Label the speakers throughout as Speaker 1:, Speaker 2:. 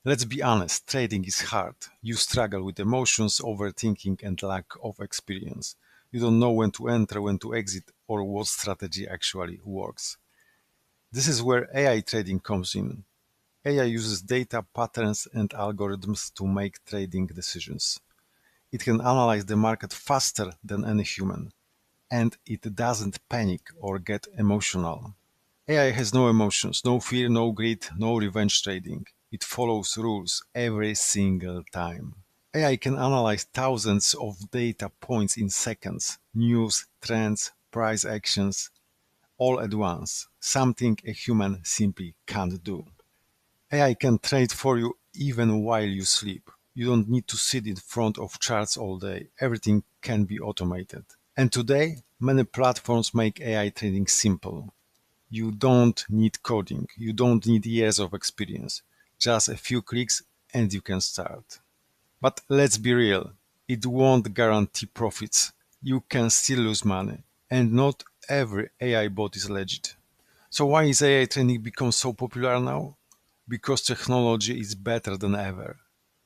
Speaker 1: Let's be honest, trading is hard. You struggle with emotions, overthinking, and lack of experience. You don't know when to enter, when to exit, or what strategy actually works. This is where AI trading comes in. AI uses data, patterns, and algorithms to make trading decisions. It can analyze the market faster than any human, and it doesn't panic or get emotional. AI has no emotions, no fear, no greed, no revenge trading. It follows rules every single time. AI can analyze thousands of data points in seconds, news, trends, price actions, all at once, something a human simply can't do. AI can trade for you even while you sleep. You don't need to sit in front of charts all day. Everything can be automated. And today, many platforms make AI trading simple. You don't need coding. You don't need years of experience. Just a few clicks and you can start. But let's be real, it won't guarantee profits. You can still lose money. And not every AI bot is legit. So why is AI training become so popular now? Because technology is better than ever.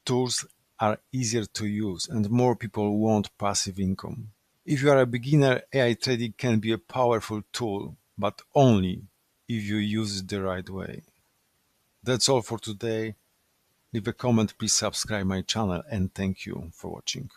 Speaker 1: Tools are easier to use and more people want passive income. If you are a beginner, AI trading can be a powerful tool, but only if you use it the right way. That's all for today. Leave a comment, please subscribe my channel and thank you for watching.